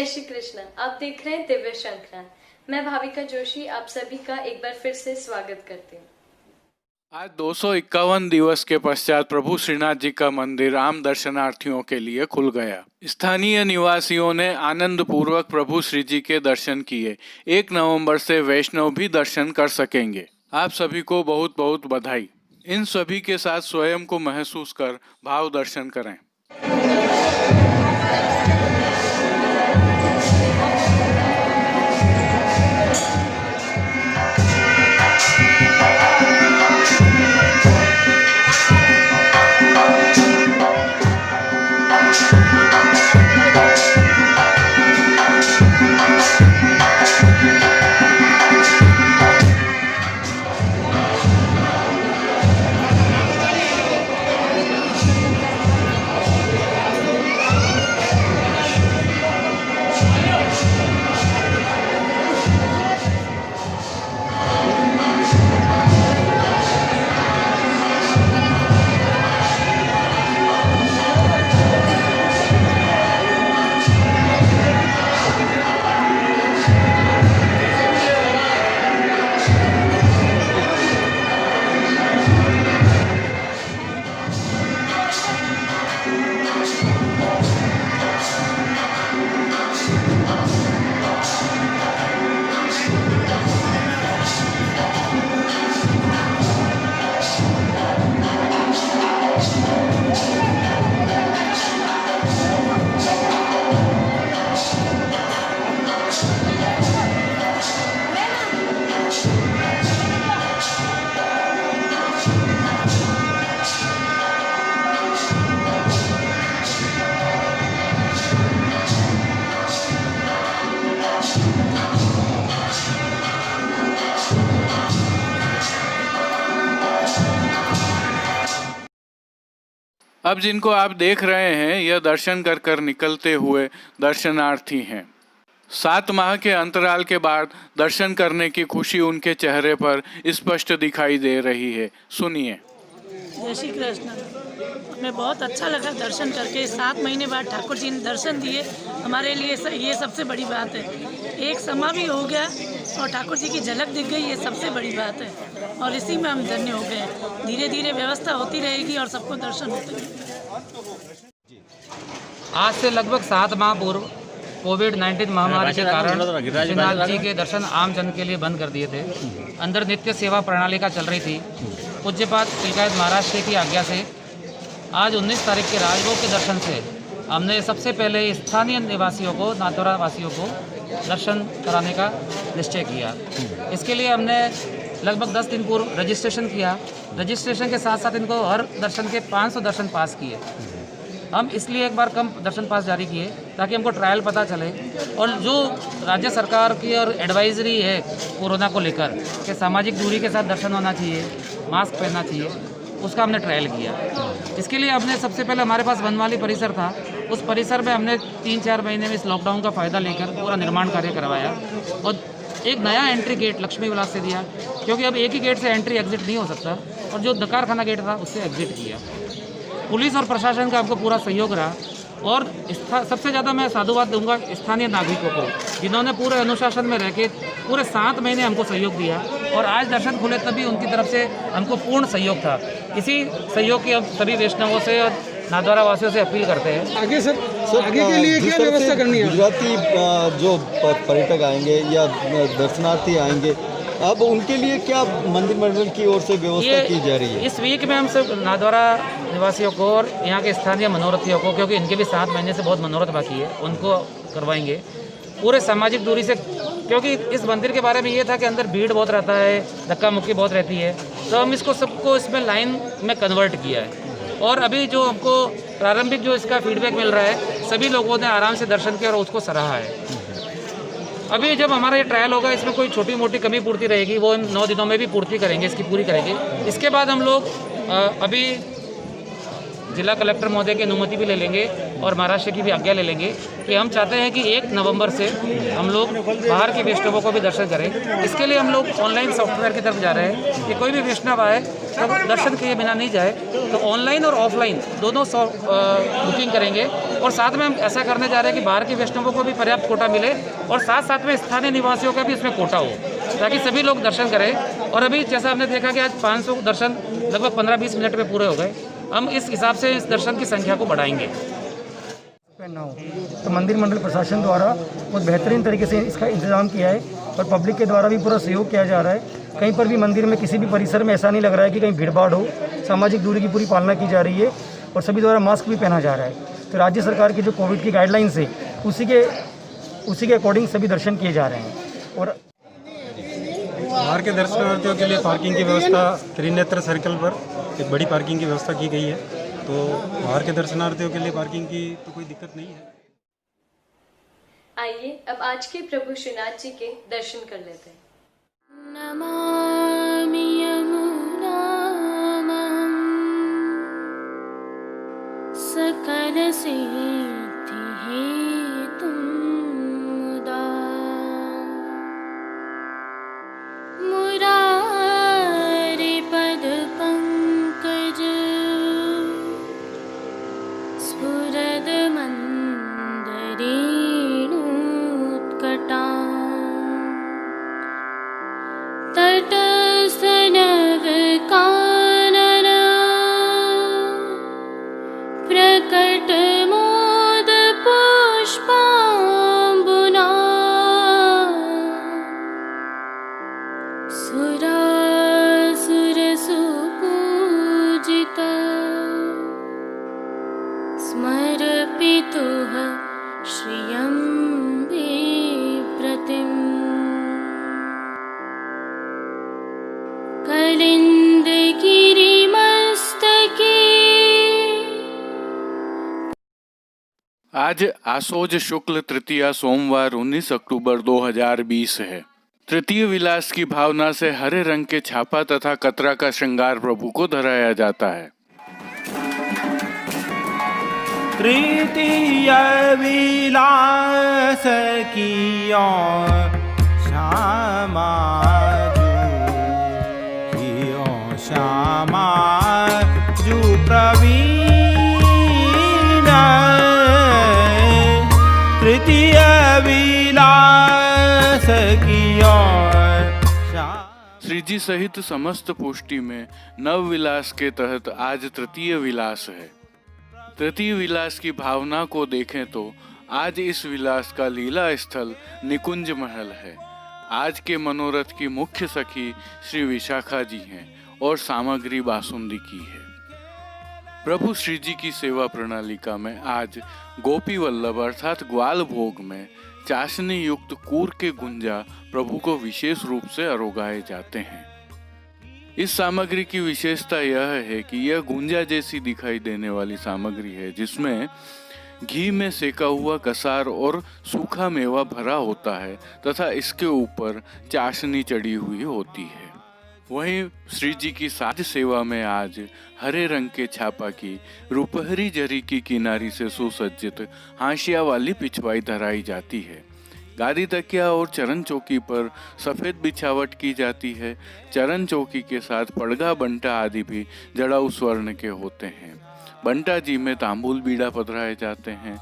श्री कृष्ण। आप देख रहे हैं दिव्य शंखनाद। मैं भाविका जोशी आप सभी का एक बार फिर से स्वागत करती हूँ। आज 251 दिवस के पश्चात प्रभु श्रीनाथ जी का मंदिर आम दर्शनार्थियों के लिए खुल गया। स्थानीय निवासियों ने आनंद पूर्वक प्रभु श्री जी के दर्शन किए। 1 नवंबर से वैष्णव भी दर्शन कर सकेंगे। आप सभी को बहुत बहुत बधाई। इन सभी के साथ स्वयं को महसूस कर भाव दर्शन करें। अब जिनको आप देख रहे हैं यह दर्शन कर कर निकलते हुए दर्शनार्थी हैं। 7 माह के अंतराल के बाद दर्शन करने की खुशी उनके चेहरे पर स्पष्ट दिखाई दे रही है। सुनिए। जय श्री कृष्ण। हमें बहुत अच्छा लगा दर्शन करके। 7 महीने बाद ठाकुर जी ने दर्शन दिए, हमारे लिए ये सबसे बड़ी बात है। एक समा भी हो गया और ठाकुर जी की झलक दिख गई, ये सबसे बड़ी बात है और इसी में हम धन्य हो गए। धीरे धीरे व्यवस्था होती रहेगी और सबको दर्शन होते रहेंगे। आज से लगभग 7 माह पूर्व कोविड-19 महामारी के कारण श्रीनाथ जी के दर्शन आम जन के लिए बंद कर दिए थे। अंदर नित्य सेवा प्रणाली का चल रही थी। पूज्यपाद तिलकायत महाराज श्री की आज्ञा से आज 19 तारीख के राजभोग के दर्शन से हमने सबसे पहले स्थानीय निवासियों को, नाथद्वारा वासियों को दर्शन कराने का निश्चय किया। इसके लिए हमने लगभग 10 दिन पूर्व रजिस्ट्रेशन किया। रजिस्ट्रेशन के साथ साथ इनको हर दर्शन के 500 दर्शन पास किए। हम इसलिए एक बार कम दर्शन पास जारी किए ताकि हमको ट्रायल पता चले और जो राज्य सरकार की और एडवाइजरी है कोरोना को लेकर कि सामाजिक दूरी के साथ दर्शन होना चाहिए, मास्क पहनना चाहिए, उसका हमने ट्रायल किया। इसके लिए हमने सबसे पहले हमारे पास वनमाली परिसर था, उस परिसर में हमने 3-4 महीने में इस लॉकडाउन का फ़ायदा लेकर पूरा निर्माण कार्य करवाया और एक नया एंट्री गेट लक्ष्मी विलास से दिया, क्योंकि अब एक ही गेट से एंट्री एग्जिट नहीं हो सकता और जो दकारखाना गेट था उससे एग्जिट किया। पुलिस और प्रशासन का हमको पूरा सहयोग रहा और सबसे ज़्यादा मैं साधुवाद दूंगा स्थानीय नागरिकों को, जिन्होंने पूरे अनुशासन में रह के पूरे 7 महीने हमको सहयोग दिया और आज दर्शन खुले तभी उनकी तरफ से हमको पूर्ण सहयोग था। इसी सहयोग की हम सभी वैष्णवों से और नाथद्वारा वासियों से अपील करते हैं। आगे सर आगे के लिए क्या व्यवस्था करनी है? गुजराती जो पर्यटक आएंगे या दर्शनार्थी आएंगे, अब उनके लिए क्या मंदिर मंडल की ओर से व्यवस्था की जा रही है? इस वीक में हम सब नाथद्वारा निवासियों को और यहाँ के स्थानीय मनोरथियों को, क्योंकि इनके भी 7 महीने से बहुत मनोरथ बाकी है, उनको करवाएंगे पूरे सामाजिक दूरी से, क्योंकि इस मंदिर के बारे में ये था कि अंदर भीड़ बहुत रहता है, धक्का मुक्की बहुत रहती है, तो हम इसको सबको इसमें लाइन में कन्वर्ट किया है। और अभी जो हमको प्रारंभिक जो इसका फीडबैक मिल रहा है, सभी लोगों ने आराम से दर्शन किया और उसको सराहा है। अभी जब हमारा ये ट्रायल होगा, इसमें कोई छोटी मोटी कमी पूर्ति रहेगी वो 9 दिनों में भी पूर्ति करेंगे, इसकी पूरी करेंगे। इसके बाद हम लोग अभी जिला कलेक्टर महोदय की अनुमति भी ले लेंगे और महाराष्ट्र की भी आज्ञा ले लेंगे कि हम चाहते हैं कि 1 नवंबर से हम लोग बाहर के वैष्णवों को भी दर्शन करें। इसके लिए हम लोग ऑनलाइन सॉफ्टवेयर की तरफ जा रहे हैं कि कोई भी वैष्णव आए दर्शन किए बिना नहीं जाए तो ऑनलाइन और ऑफलाइन दोनों बुकिंग करेंगे। और साथ में हम ऐसा करने जा रहे हैं कि बाहर के वैष्णवों को भी पर्याप्त कोटा मिले और साथ साथ में स्थानीय निवासियों का भी इसमें कोटा हो, ताकि सभी लोग दर्शन करें। और अभी जैसा हमने देखा कि आज 500 दर्शन लगभग 15-20 मिनट में पूरे हो गए। हम इस हिसाब से इस दर्शन की संख्या को बढ़ाएंगे। तो मंदिर मंडल प्रशासन द्वारा बहुत बेहतरीन तरीके से इसका इंतजाम किया है और पब्लिक के द्वारा भी पूरा सहयोग किया जा रहा है। कहीं पर भी मंदिर में किसी भी परिसर में ऐसा नहीं लग रहा है कि कहीं भीड़भाड़ हो। सामाजिक दूरी की पूरी पालना की जा रही है और सभी द्वारा मास्क भी पहना जा रहा है। तो राज्य सरकार की जो कोविड की गाइडलाइंस है उसी के अकॉर्डिंग सभी दर्शन किए जा रहे हैं। और बाहर के दर्शनार्थियों के लिए पार्किंग की व्यवस्था त्रिनेत्र सर्कल पर एक बड़ी पार्किंग की व्यवस्था की गई है। तो बाहर के दर्शनार्थियों के लिए पार्किंग की तो कोई दिक्कत नहीं है। आइए अब आज के प्रभु श्रीनाथ जी के दर्शन कर लेते हैं। नमामि यमुनामहं सकल सिद्धि हेतुं मुदा मुरारि पद पंकज स्फुरद मंदरेणुत्कटा तटस्थ नवकानन प्रकट मोद पुष्पाम्बुना सुरासुर सुपूजिता स्मरपितुः श्रियं बिप्रतिम् कलिंद गिरिमस्तके। आज आसोज शुक्ल तृतीया सोमवार 19 अक्टूबर 2020 है। तृतीय विलास की भावना से हरे रंग के छापा तथा कतरा का श्रृंगार प्रभु को धराया जाता है। तृतीय विलास किया श्यामा श्यामा जू प्रवीण तृतीय विलास किया। श्री जी सहित समस्त पुष्टि में नव विलास के तहत आज तृतीय विलास है। तृतीय विलास की भावना को देखें तो आज इस विलास का लीला स्थल निकुंज महल है। आज के मनोरथ की मुख्य सखी श्री विशाखा जी हैं और सामग्री बासुंदी की है। प्रभु श्री जी की सेवा प्रणालिका में आज गोपी वल्लभ अर्थात ग्वाल भोग में चाशनी युक्त कूर के गुंजा प्रभु को विशेष रूप से अरोगाए जाते हैं। इस सामग्री की विशेषता यह है कि यह गुंजा जैसी दिखाई देने वाली सामग्री है, जिसमें घी में सेका हुआ कसार और सूखा मेवा भरा होता है तथा इसके ऊपर चाशनी चढ़ी हुई होती है। वहीं श्री जी की साज सेवा में आज हरे रंग के छापा की रुपहरी जरी की किनारी से सुसज्जित हाशिया वाली पिछवाई धराई जाती है। गादी तकिया और चरण चौकी पर सफेद बिछावट की जाती है। चरण चौकी के साथ पड़गा बंटा आदि भी जड़ाऊ स्वर्ण के होते हैं। बंटा जी में तांबूल बीड़ा पधराए जाते हैं।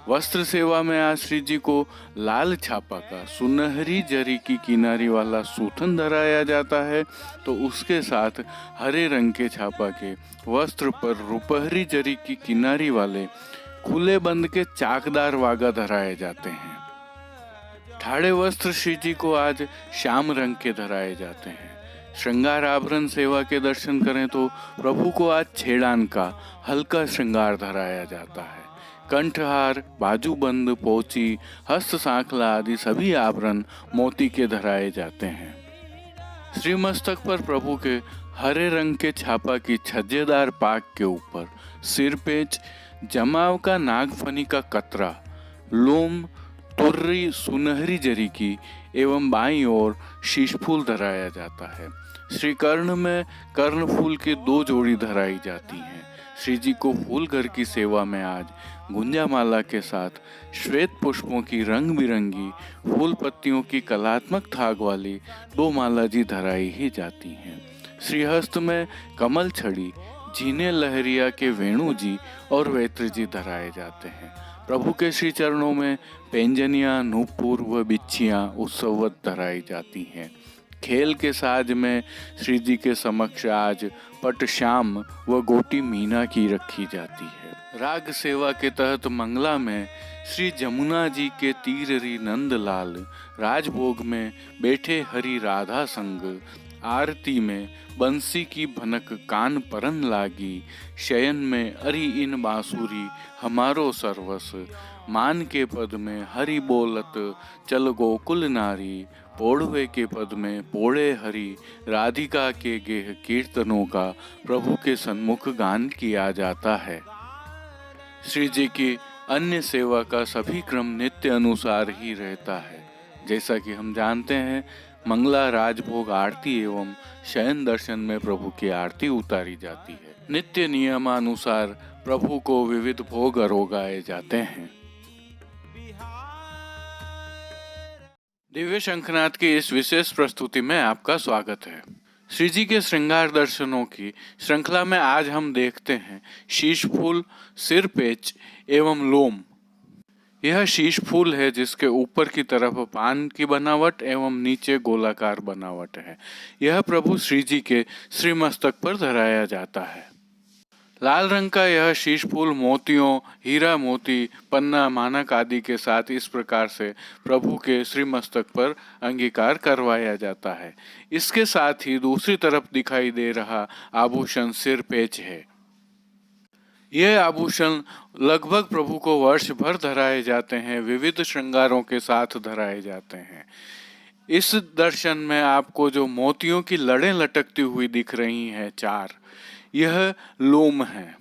वस्त्र सेवा में आज श्री जी को लाल छापा का सुनहरी जरी की किनारी वाला सूथन धराया जाता है, तो उसके साथ हरे रंग के छापा के वस्त्र पर रुपहरी जरी की किनारी वाले खुले बंद के चाकदार वागा धराए जाते हैं। ठाड़े वस्त्र श्री जी को आज श्याम रंग के धराए जाते हैं। श्रृंगार आभरण सेवा के दर्शन करें तो प्रभु को आज छेड़ान का हल्का श्रृंगार धराया जाता है। कंठहार, बाजूबंद, पोची, हस्त सांखला आदि सभी आभरण मोती के धराए जाते हैं। श्री मस्तक पर प्रभु के हरे रंग के छापा की छज्जेदार पाग के ऊपर सिरपेच, जमाव का नागफनी का कतरा, लोम, तुर्री सुनहरी जरी की एवं बाईं ओर शीशफूल धराया जाता है। श्री कर्ण में कर्णफूल के 2 जोड़ी धराई जाती हैं। श्री जी को फूल घर की सेवा में आज गुंजा माला के साथ श्वेत पुष्पों की रंग बिरंगी फूल पत्तियों की कलात्मक थाग वाली 2 माला जी धराई ही जाती हैं। श्रीहस्त में कमल छड़ी, जीने लहरिया के वेणु जी और वेत्र जी धराए जाते हैं। प्रभु के श्री चरणों में पैंजनियाँ, नूपुर व बिच्छियाँ उत्सववत धराई जाती हैं। खेल के साज में श्री जी के समक्ष आज पट श्याम व गोटी मीना की रखी जाती है। राग सेवा के तहत मंगला में श्री जमुना जी के तीररी नंदलाल, राजभोग में बैठे हरि राधा संग, आरती में बंसी की भनक कान परन लागी, शयन में अरि इन बांसुरी हमारो सर्वस, मान के पद में हरि बोलत चल गोकुल नारी, पोढ़वे के पद में पोढ़े हरि, राधिका के गेह कीर्तनों का प्रभु के सन्मुख गान किया जाता है। श्री जी की अन्य सेवा का सभी क्रम नित्य अनुसार ही रहता है। जैसा कि हम जानते हैं, मंगला, राजभोग आरती एवं शयन दर्शन में प्रभु की आरती उतारी जाती है। नित्य नियमानुसार प्रभु को विविध भोग अरोगाए जाते हैं। दिव्य शंखनाद की इस विशेष प्रस्तुति में आपका स्वागत है। श्री जी के श्रृंगार दर्शनों की श्रृंखला में आज हम देखते हैं शीश फूल, सिर पेच एवं लोम। यह शीश फूल है जिसके ऊपर की तरफ पान की बनावट एवं नीचे गोलाकार बनावट है। यह प्रभु श्री जी के श्रीमस्तक पर धराया जाता है। लाल रंग का यह शीश फूल मोतियों, हीरा मोती, पन्ना, मानक आदि के साथ इस प्रकार से प्रभु के श्रीमस्तक पर अंगीकार करवाया जाता है। इसके साथ ही दूसरी तरफ दिखाई दे रहा आभूषण सिर पेच है। यह आभूषण लगभग प्रभु को वर्ष भर धराए जाते हैं, विविध श्रृंगारों के साथ धराए जाते हैं। इस दर्शन में आपको जो मोतियों की लड़ें लटकती हुई दिख रही हैं 4, यह लोम है।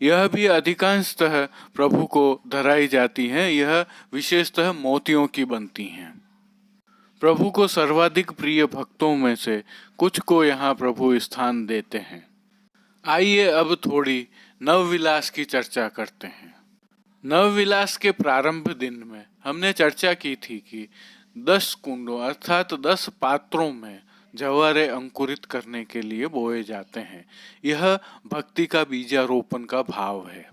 यह भी अधिकांशतः प्रभु को धराई जाती हैं। यह विशेषतः मोतियों की बनती हैं। प्रभु को सर्वाधिक प्रिय भक्तों में से कुछ को यहाँ प्रभु स्थान देते हैं। आइए अब थोड़ी नवविलास की चर्चा करते हैं। नवविलास के प्रारंभ दिन में हमने चर्चा की थी कि 10 कुंडों अर्थात 10 पात्रों में जवारे अंकुरित करने के लिए बोए जाते हैं। यह भक्ति का बीजारोपण का भाव है।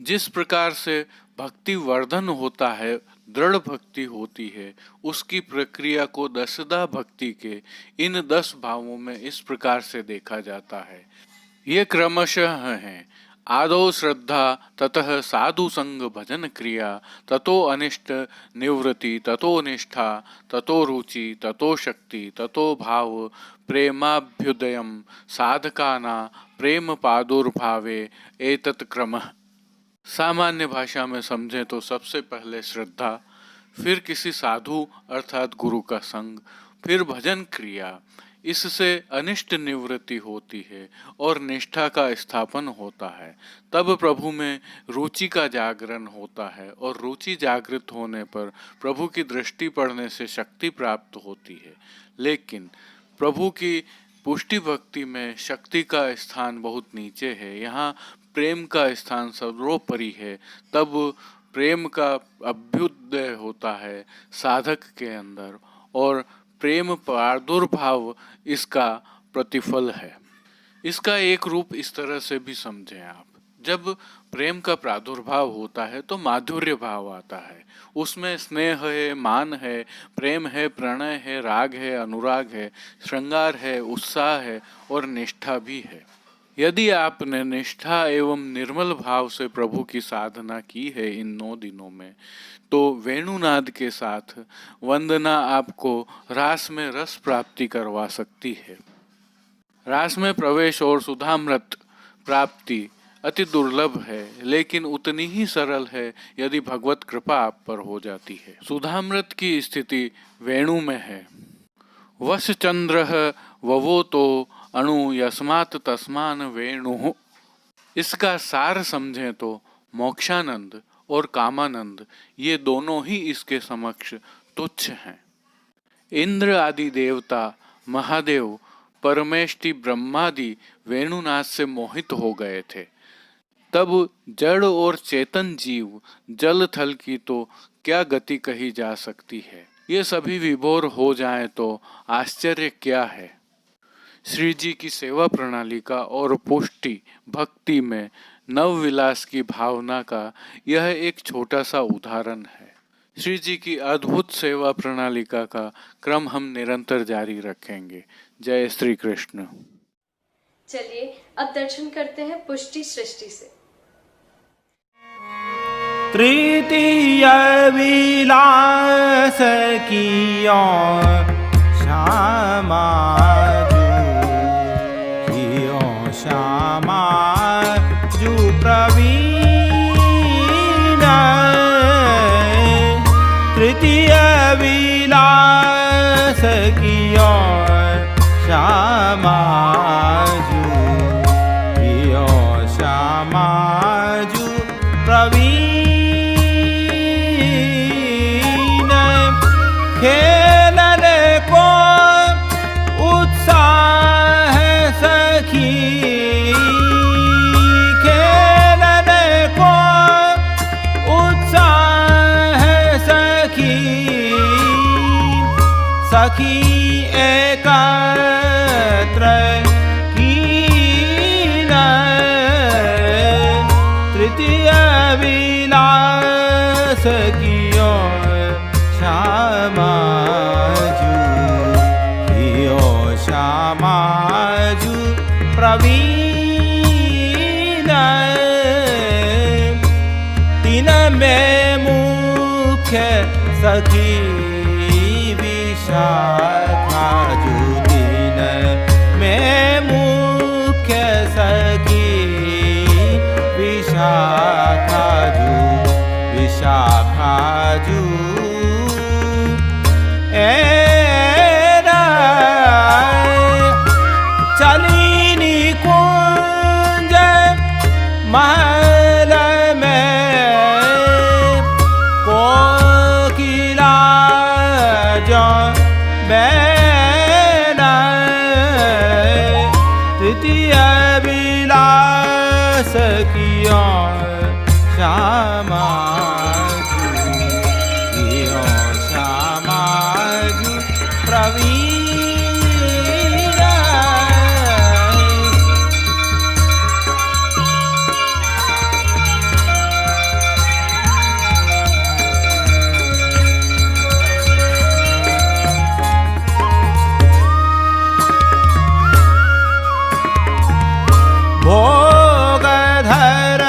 जिस प्रकार से भक्ति वर्धन होता है, दृढ़ भक्ति होती है, उसकी प्रक्रिया को दशदा भक्ति के इन 10 भावों में इस प्रकार से देखा जाता है। ये क्रमशः हैं: आदौ श्रद्धा, ततः साधु संग भजन क्रिया, ततो अनिष्ट निवृत्ति, ततो निष्ठा, ततो रुचि, ततो शक्ति, ततो भाव, प्रेमाभ्युदयम साधकाना प्रेम पादुर्भावे एतत् क्रमः। सामान्य भाषा में समझें तो सबसे पहले श्रद्धा, फिर किसी साधु अर्थात गुरु का संग, फिर भजन क्रिया, इससे अनिष्ट निवृत्ति होती है और निष्ठा का स्थापन होता है। तब प्रभु में रुचि का जागरण होता है और रुचि जागृत होने पर प्रभु की दृष्टि पड़ने से शक्ति प्राप्त होती है। लेकिन प्रभु की पुष्टि भक्ति में शक्ति का स्थान बहुत नीचे है। यहाँ प्रेम का स्थान सर्वोपरि है। तब प्रेम का अभ्युदय होता है साधक के अंदर और प्रेम प्रादुर्भाव इसका प्रतिफल है। इसका एक रूप इस तरह से भी समझें आप। जब प्रेम का प्रादुर्भाव होता है तो माधुर्य भाव आता है। उसमें स्नेह है, मान है, प्रेम है, प्रणय है, राग है, अनुराग है, श्रृंगार है, उत्साह है और निष्ठा भी है। यदि आपने निष्ठा एवं निर्मल भाव से प्रभु की साधना की है इन 9 दिनों में, तो वेणुनाद के साथ वंदना आपको रास में रस प्राप्ति करवा सकती है। रास में प्रवेश और सुधामृत प्राप्ति अति दुर्लभ है, लेकिन उतनी ही सरल है यदि भगवत कृपा आप पर हो जाती है। सुधामृत की स्थिति वेणु में है। वश चंद्र ववो तो अणु यस्मात् तस्मान वेणु। इसका सार समझें तो मोक्षानंद और कामानंद ये दोनों ही इसके समक्ष तुच्छ हैं। इंद्र आदि देवता, महादेव, परमेष्टि ब्रह्मादि वेणुनाद से मोहित हो गए थे। तब जड़ और चेतन जीव, जल थल की तो क्या गति कही जा सकती है। ये सभी विभोर हो जाएं तो आश्चर्य क्या है। श्री जी की सेवा प्रणाली का और पुष्टि भक्ति में नवविलास की भावना का यह एक छोटा सा उदाहरण है। श्री जी की अद्भुत सेवा प्रणालिका का क्रम हम निरंतर जारी रखेंगे। जय श्री कृष्ण। चलिए अब दर्शन करते हैं पुष्टि सृष्टि से। तृतीय विलास किया श्यामा श्यामा जू प्रवीण। तृतीय विलास किया श्यामा जू श्यामा जू प्रवीण। खेलने को उत्साह सखी, खेलने को उत्साह सखी, सखी एकत्र कीन। तृतीय विलास कियो श्यामा जू श्यामा जू प्रवीण। तीन में मुख्य सखी विशाखा जू, तीन में मुख्य सखी विशाखा जू, विशाखा जू। चली निकुंज महल में कोकिला जो बैना। तृतीय विलास किया श्यामा जू श्यामा जू प्रवीण। भोगधर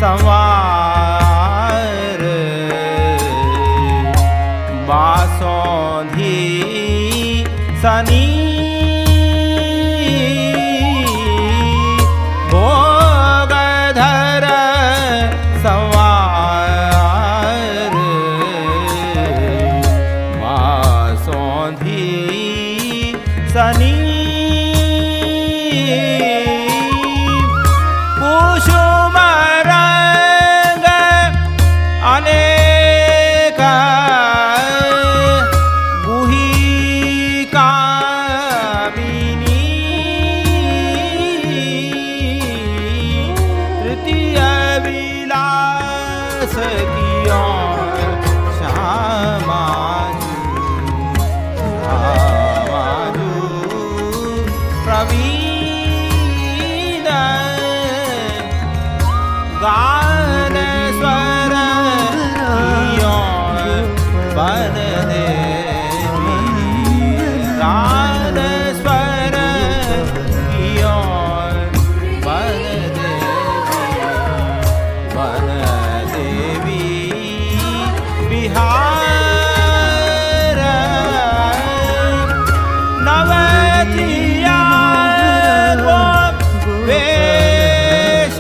संवार बासोधी सनी। भोगधर संवार बासोधी सनी। कुसुम रंग अनेक गुही कामिनी। तृतीय विलास किया श्यामा जू प्रवीण। गान स्वर कियो बन देवी, गान स्वर कियो बन देवी, बन देवी बिहार। नवतिया को वेश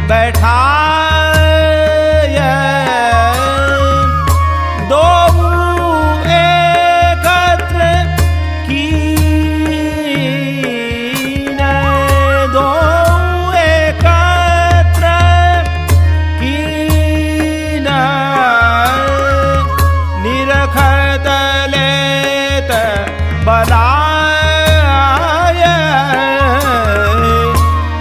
बैठाय दो एकत्र कीन दो एकत्र कीन निरखत लेत बलाय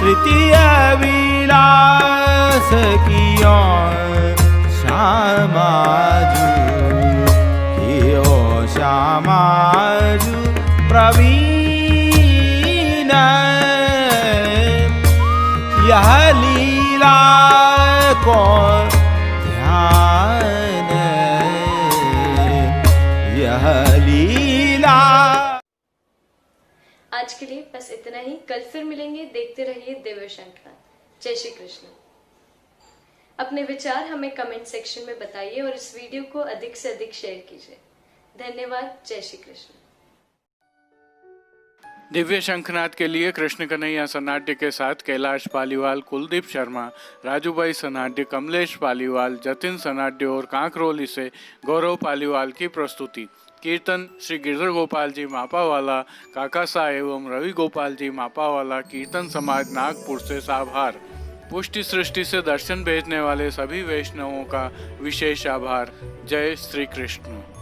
तृतीय विलास कियो श्यामाजू कियो श्यामाजू प्रवीण यह लीला को ध्यान यह लीला। आज के लिए बस इतना ही। कल फिर मिलेंगे। देखते रहिए दिव्य शंखनाद। जय श्री कृष्ण। अपने विचार हमें कमेंट सेक्शन में बताइए और इस वीडियो को अधिक से अधिक शेयर कीजिए। धन्यवाद। जय श्री कृष्ण। दिव्य शंखनाद के लिए कृष्ण कन्हैया सनाट्य के साथ कैलाश पालीवाल, कुलदीप शर्मा, राजूभाई सनाट्य, कमलेश पालीवाल, जतिन सनाट्य और कांकरोली से गौरव पालीवाल की प्रस्तुति। कीर्तन श्री गिरधर गोपाल जी मापावाला, काकासा एवं रवि गोपाल जी मापावाला, कीर्तन समाज नागपुर से साभार। पुष्टि सृष्टि से दर्शन भेजने वाले सभी वैष्णवों का विशेष आभार। जय श्री कृष्ण।